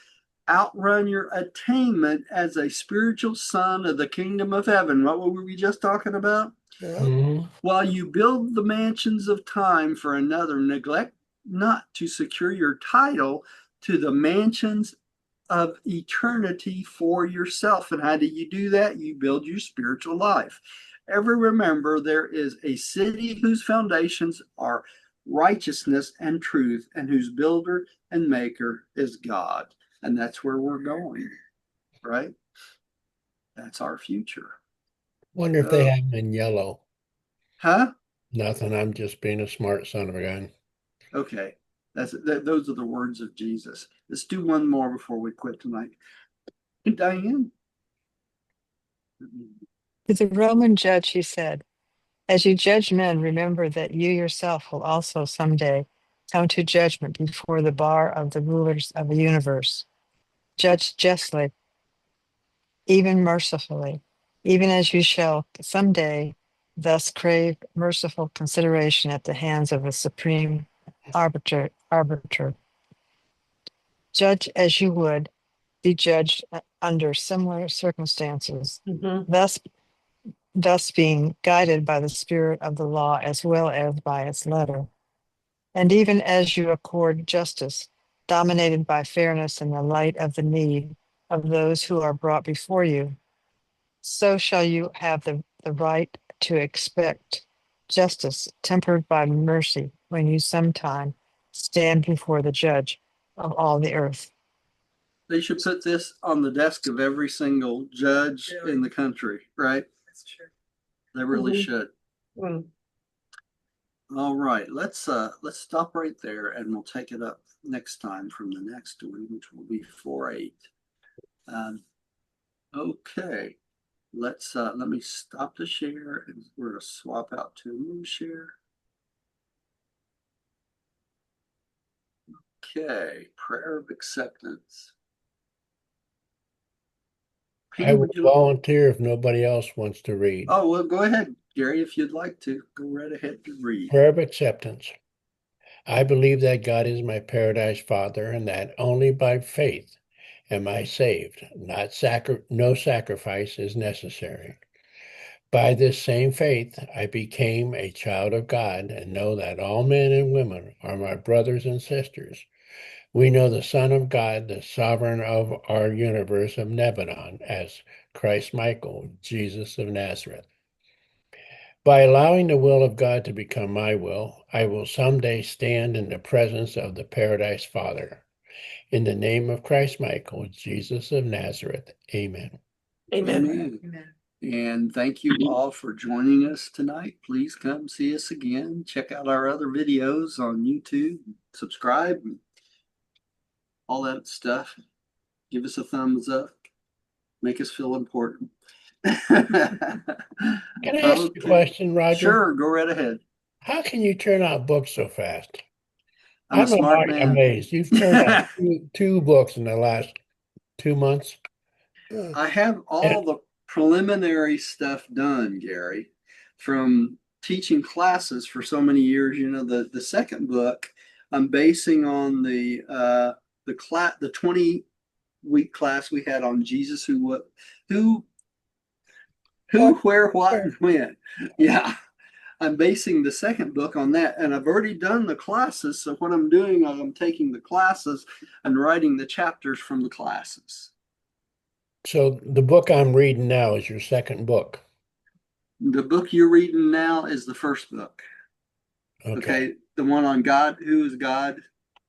outrun your attainment as a spiritual son of the kingdom of heaven." What were we just talking about? Yeah. mhm. While you build the mansions of time for another, neglect not to secure your title to the mansions of eternity for yourself. And how do you do that? You build your spiritual life. Ever remember, there is a city whose foundations are righteousness and truth, and whose builder and maker is God. And that's where we're going, right? That's our future. Wonder if they have them in yellow. Huh? Nothing. I'm just being a smart son of a gun. Okay. Those are the words of Jesus. Let's do one more before we quit tonight. Diane. To the Roman judge, he said, as you judge men, remember that you yourself will also someday come to judgment before the bar of the rulers of the universe. Judge justly, even mercifully, even as you shall someday thus crave merciful consideration at the hands of a supreme arbiter. Judge as you would be judged under similar circumstances, thus being guided by the spirit of the law as well as by its letter. And even as you accord justice, dominated by fairness in the light of the need of those who are brought before you, so shall you have the right to expect justice tempered by mercy when you sometime stand before the judge of all the earth. They should put this on the desk of every single judge in the country, right? That's true. They really should. Mm. All right, let's stop right there, and we'll take it up next time from the next one, which will be 4-8. Okay, let me stop the share, and we're gonna swap out to a new share. Okay, prayer of acceptance. I Peter, will would you? volunteer if nobody else wants to read. Oh, well, go ahead, Gary, if you'd like to. Go right ahead and read. Prayer of acceptance. I believe that God is my paradise Father, and that only by faith am I saved. No sacrifice is necessary. By this same faith, I became a child of God and know that all men and women are my brothers and sisters. We know the Son of God, the sovereign of our universe of Nebadon, as Christ Michael, Jesus of Nazareth. By allowing the will of God to become my will, I will someday stand in the presence of the Paradise Father. In the name of Christ Michael, Jesus of Nazareth, amen. Amen. Amen. And thank you all for joining us tonight. Please come see us again. Check out our other videos on YouTube. Subscribe, all that stuff. Give us a thumbs up. Make us feel important. Can I ask you a question, Roger? Sure, go right ahead. How can you turn out books so fast? I'm a smart man. Amazed. You've turned out two books in the last 2 months. I have all the preliminary stuff done, Gary, from teaching classes for so many years. You know, the second book I'm basing on the 20-week class we had on Jesus, who, where, what, and when. Yeah. I'm basing the second book on that, and I've already done the classes. So what I'm doing is I'm taking the classes and writing the chapters from the classes. So the book I'm reading now is your second book. The book you're reading now is the first book. Okay. The one on God, who is God.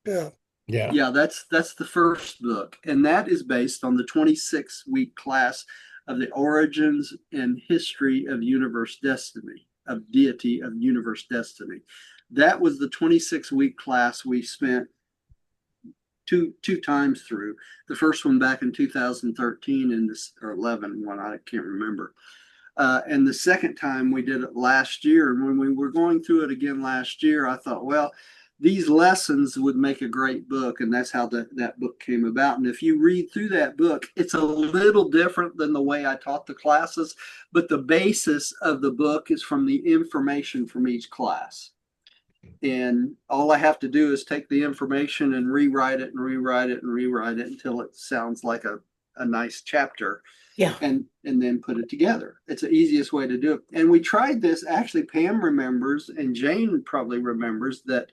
Yeah. Yeah, that's the first book. And that is based on the 26-week class of the origins and history of universe destiny, of deity of universe destiny. That was the 26-week class we spent two times through. The first one back in 2013 and this, or 11 one, I can't remember. And the second time we did it last year. And when we were going through it again last year, I thought, well, these lessons would make a great book. And that's how that book came about. And if you read through that book, it's a little different than the way I taught the classes, but the basis of the book is from the information from each class. And all I have to do is take the information and rewrite it and rewrite it and rewrite it until it sounds like a nice chapter. Yeah. And then put it together. It's the easiest way to do it. And we tried this, actually, Pam remembers, and Jane probably remembers, that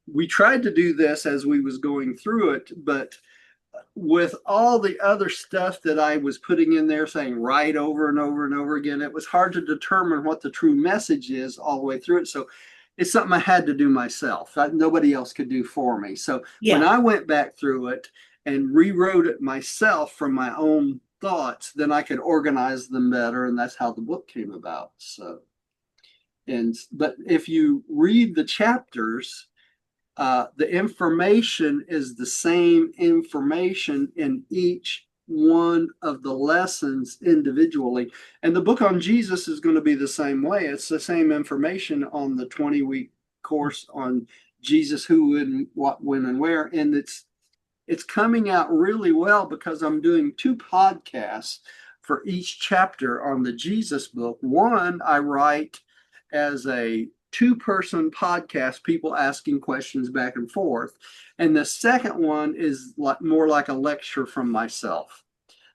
we tried to do this as we was going through it, but with all the other stuff that I was putting in there, saying right over and over and over again, it was hard to determine what the true message is all the way through it. So it's something I had to do myself. Nobody else could do for me. So when I went back through it and rewrote it myself from my own thoughts, then I could organize them better. And that's how the book came about. So, but if you read the chapters, the information is the same information in each one of the lessons individually. And the book on Jesus is going to be the same way. It's the same information on the 20-week course on Jesus, who, and what, when, and where. And it's coming out really well because I'm doing 2 podcasts for each chapter on the Jesus book. One I write as a 2-person podcast, people asking questions back and forth. And the second one is more like a lecture from myself.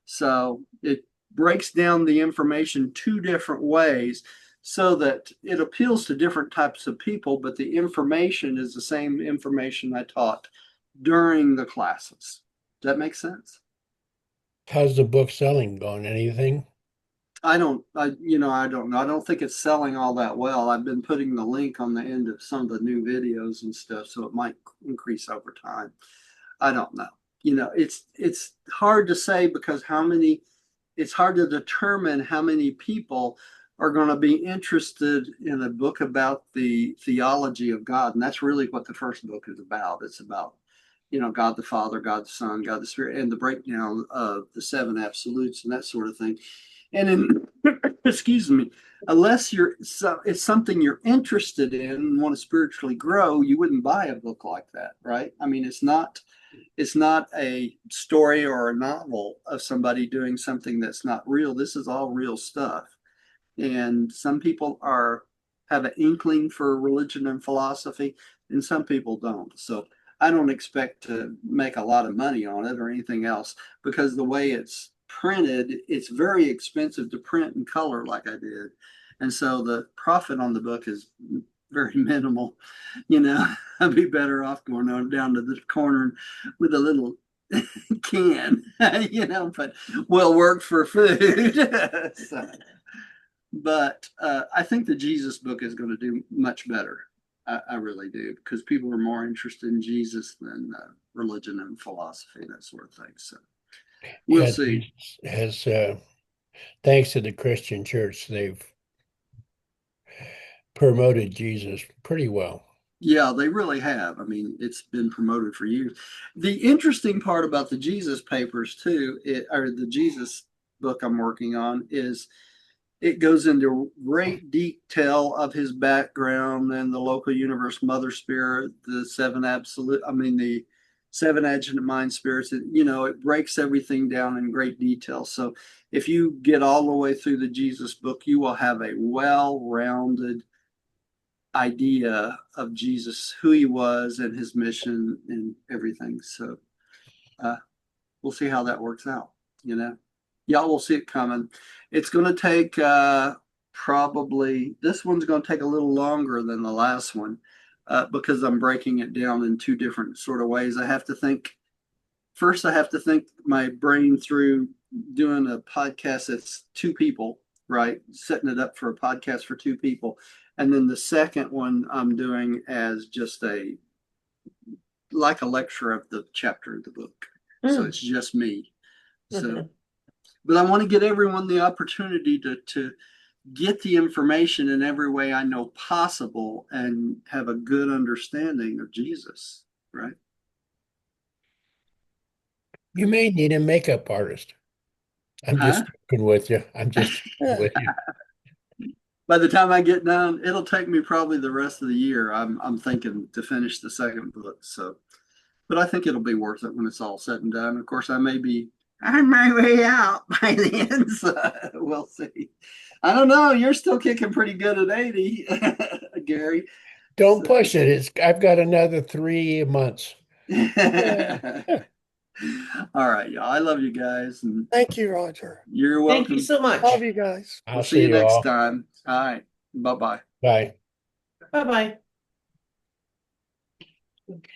So it breaks down the information 2 different ways so that it appeals to different types of people, but the information is the same information I taught during the classes. Does that make sense? How's the book selling going? Anything? I don't know. I don't think it's selling all that well. I've been putting the link on the end of some of the new videos and stuff, so it might increase over time. I don't know. It's hard to say because it's hard to determine how many people are going to be interested in a book about the theology of God. And that's really what the first book is about. It's about, God the Father, God the Son, God the Spirit, and the breakdown of the 7 absolutes and that sort of thing. And excuse me, unless it's something you're interested in and want to spiritually grow, you wouldn't buy a book like that, right? I mean, it's not a story or a novel of somebody doing something that's not real. This is all real stuff. And some people have an inkling for religion and philosophy, and some people don't. So I don't expect to make a lot of money on it or anything else, because the way it's printed, it's very expensive to print and color like I did. And so the profit on the book is very minimal. I'd be better off going on down to the corner with a little can, but will work for food. But I think the Jesus book is going to do much better. I really do, because people are more interested in Jesus than religion and philosophy, that sort of thing. So we'll see. Thanks to the Christian church, they've promoted Jesus pretty well. Yeah, they really have. I mean, it's been promoted for years. The interesting part about the Jesus papers too, or the Jesus book I'm working on, is it goes into great detail of his background and the local universe, mother spirit, the seven absolute, I mean, the seven adjunct mind spirits. It breaks everything down in great detail. So if you get all the way through the Jesus book, you will have a well-rounded idea of Jesus, who he was and his mission and everything. So we'll see how that works out, Y'all will see it coming. It's going to take probably, this one's going to take a little longer than the last one because I'm breaking it down in two different sort of ways. I have to think my brain through doing a podcast that's two people, right? Setting it up for a podcast for two people. And then the second one I'm doing as just like a lecture of the chapter of the book. So it's just me. So, but I want to get everyone the opportunity to get the information in every way I know possible and have a good understanding of Jesus, right? You may need a makeup artist. I'm just joking with you. I'm just joking with you. By the time I get done, it'll take me probably the rest of the year. I'm thinking to finish the second book. So, but I think it'll be worth it when it's all said and done. Of course, I may be on my way out by then, so we'll see. I don't know. You're still kicking pretty good at 80, Gary. Don't push it. I've got another 3 months. All right, y'all. I love you guys. And Thank you, Roger. you're welcome. Thank you so much. Love you guys. We'll see you next time. All right. Bye-bye. Bye. Bye-bye. Okay.